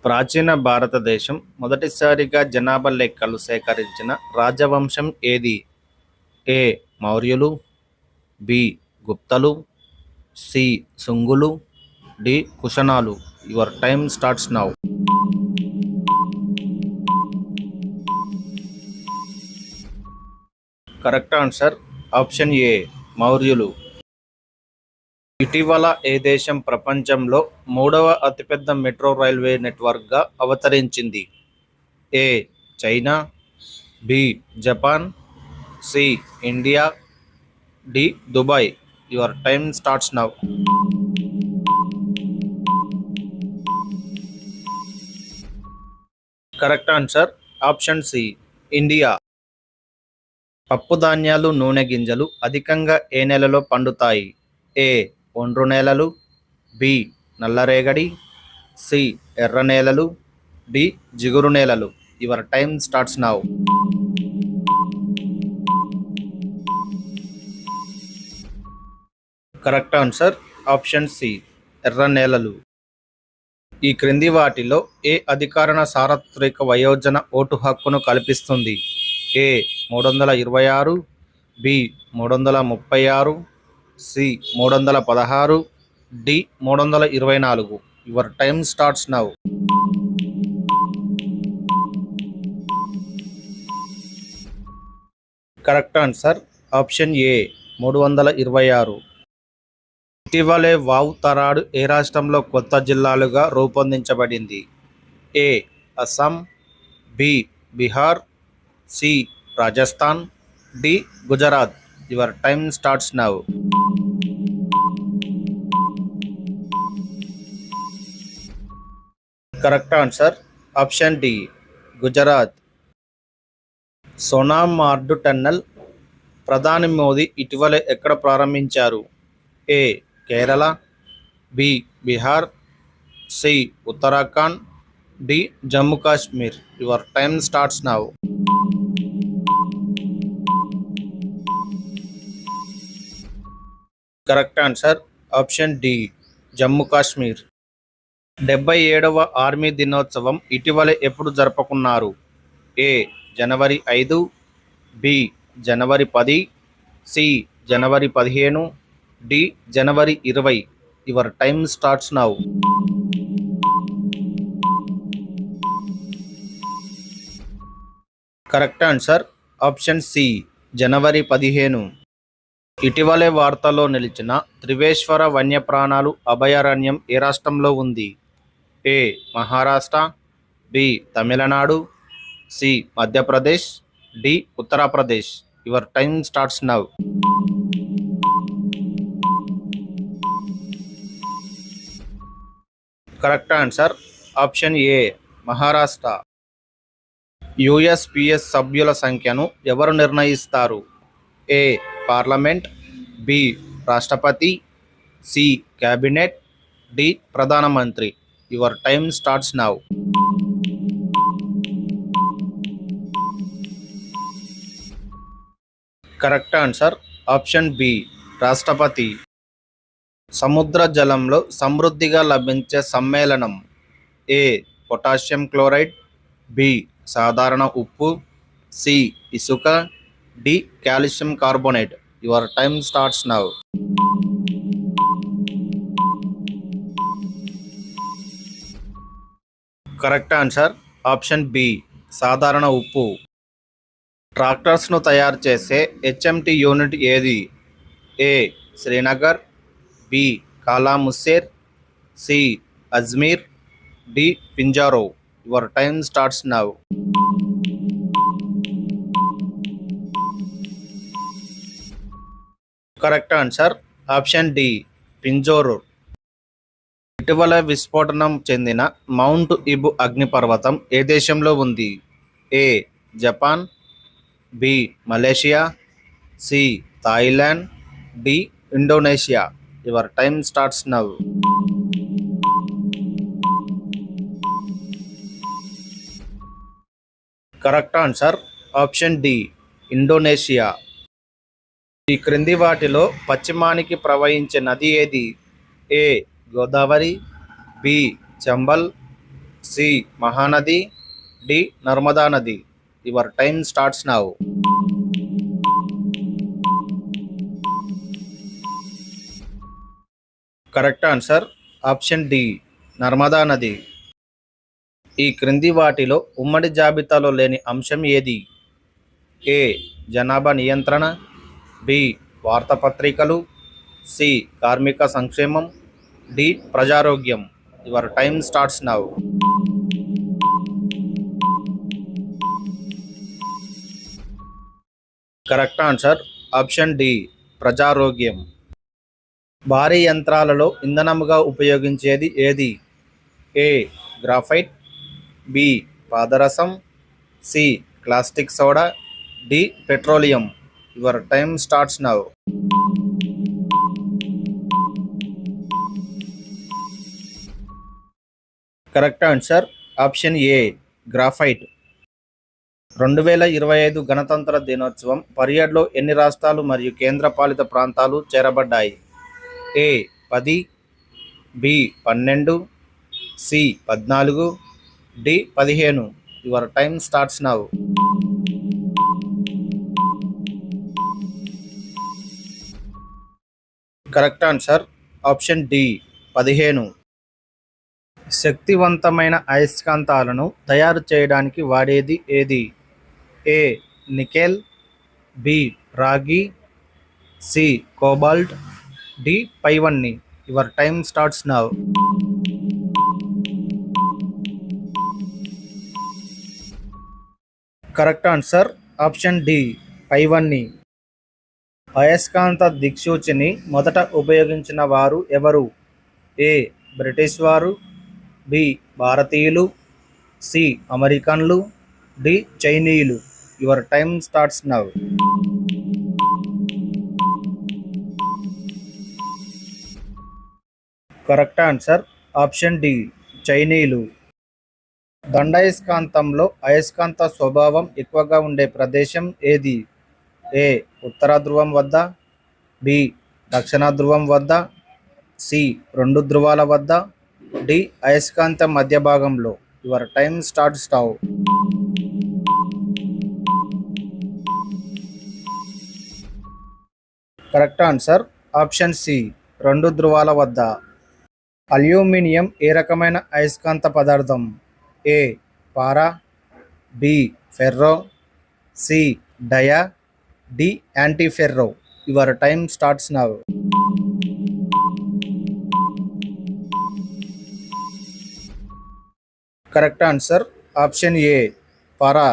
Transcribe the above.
ప్రాచీన భారతదేశం మొదటిసారిగా జనాభా లెక్కలు సేకరించిన రాజవంశం ఏది? ఏ. మౌర్యులు, బి. గుప్తలు, సి. సుంగులు, డి. కుషాణులు. Your time starts now. Correct answer option A మౌర్యులు. ఇటీవల ఏ దేశం ప్రపంచంలో మూడవ అతిపెద్ద మెట్రో రైల్వే నెట్వర్క్గా అవతరించింది? A. China, B. Japan, C. India, D. Dubai. Your time starts now. Correct answer option C India. పప్పు ధాన్యాలు, నూనె గింజలు అధికంగా ఏ నెలలో పండుతాయి? ఏ. ఒండ్రు నేలలు, బి. నల్లరేగడి, సి. ఎర్ర నేలలు, డి. జిగురు నేలలు. Your time starts now. Correct answer option C ఎర్ర నేలలు. ఈ క్రింది వాటిలో ఏ అధికరణ సార్వత్రిక వయోజన ఓటు హక్కును కల్పిస్తుంది? A. 326, B. 336, C. 316, D. 324. Your time starts now. Correct answer option A 326. ఇటీవలే వావ్ తరాడు ఏ రాష్ట్రంలో కొత్త జిల్లాలుగా రూపొందించబడింది? A. Assam, B. Bihar, C. Rajasthan, D. Gujarat. Your time starts now. Correct answer option D Gujarat. Sonamarg tunnel ప్రధాని మోదీ ఇటీవల ఎక్కడ ప్రారంభించారు? A. Kerala, B. Bihar, C. Uttarakhand, D. Jammu Kashmir. Your time starts now. Correct answer option D Jammu Kashmir. 77వ ఆర్మీ దినోత్సవం ఇటీవల ఎప్పుడు జరుపుకున్నారు? ఏ. జనవరి 5, బి. జనవరి 10, సి. జనవరి 15, డి. జనవరి 20. Your time starts now. Correct answer option C జనవరి 15. ఇటీవలే వార్తల్లో నిలిచిన త్రివేశ్వర వన్యప్రాణుల అభయారణ్యం ఏ రాష్ట్రంలో ఉంది? A. Maharashtra, B. Tamil Nadu, C. Madhya Pradesh, D. Uttar Pradesh. Your time starts now. Correct answer option A Maharashtra. USPS సభ్యుల సంఖ్యను ఎవరు నిర్ణయిస్తారు? ఏ. Parliament, B. రాష్ట్రపతి, సి. Cabinet, D. ప్రధానమంత్రి. Your time starts now. Correct answer option B రాష్ట్రపతి. సముద్ర జలంలో సమృద్ధిగా లభించే సమ్మేళనం? ఏ. Potassium chloride, B. సాధారణ ఉప్పు, సి. ఇసుక, D. Calcium carbonate. Your time starts now. Correct answer option B సాధారణ ఉప్పు. ట్రాక్టర్స్ను తయారు చేసే హెచ్ఎంటి యూనిట్ ఏది? A. Srinagar, B. Kalamassery, C. Ajmer, D. Pinjore. Your time starts now. Correct answer option D Pinjore. ఇటీవల విస్ఫోటనం చెందిన మౌంట్ ఇబు అగ్నిపర్వతం ఏ దేశంలో ఉంది? A. Japan, B. Malaysia, C. Thailand, D. Indonesia. Your time starts now. Correct answer option D Indonesia. ఈ క్రింది వాటిలో పశ్చిమానికి ప్రవహించే నది ఏది? A. Godavari, B. Chambal, C Mahanadi, D Narmada నది. Your time starts now. Correct answer option D Narmada నది. ఈ క్రింది వాటిలో ఉమ్మడి జాబితాలో లేని అంశం ఏది? ఏ జనాభా నియంత్రణ, బి వార్తాపత్రికలు, సి కార్మిక సంక్షేమం, డి ప్రజారోగ్యం. Your time starts now. Correct answer option D ప్రజారోగ్యం. భారీ యంత్రాలలో ఇంధనముగా ఉపయోగించేది ఏది? ఏ గ్రాఫైట్, బి పాదరసం, C caustic soda, D petroleum. Your time starts now. Correct answer option A graphite. 2025 గణతంత్ర దినోత్సవం పరియడ్లో ఎన్ని రాష్ట్రాలు మరియు కేంద్రపాలిత ప్రాంతాలు చేరబడ్డాయి? A 10, B 12, C 14, D 15. Your time starts now. Correct answer option D 15. శక్తివంతమైన అయస్కాంతాలను తయారు చేయడానికి వాడేది ఏది? ఏ నికెల్, బి రాగి, సి కోబాల్ట్, డి పైవన్నీ. Your time starts now. Correct answer option D పైవన్నీ. అయస్కాంత దిక్సూచిని మొదట ఉపయోగించిన వారు ఎవరు? ఏ బ్రిటిష్ వారు, బి భారతీయులు, సి అమెరికన్లు, డి చైనీయులు. Your time starts now. Correct answer option D చైనీయులు. దండాయస్కాంతంలో అయస్కాంత స్వభావం ఎక్కువగా ఉండే ప్రదేశం ఏది? ఏ ఉత్తర ధ్రువం వద్ద, బి దక్షిణ ధ్రువం వద్ద, సి రెండు ధ్రువాల వద్ద, డి అయస్కాంత మధ్య భాగంలో. Your time starts now. Correct answer option C రెండు ధ్రువాల వద్ద. అల్యూమినియం ఏ రకమైన అయస్కాంత పదార్థం? A para, B ferro, C dia, D antiferro. Your time starts now. Correct answer option A para.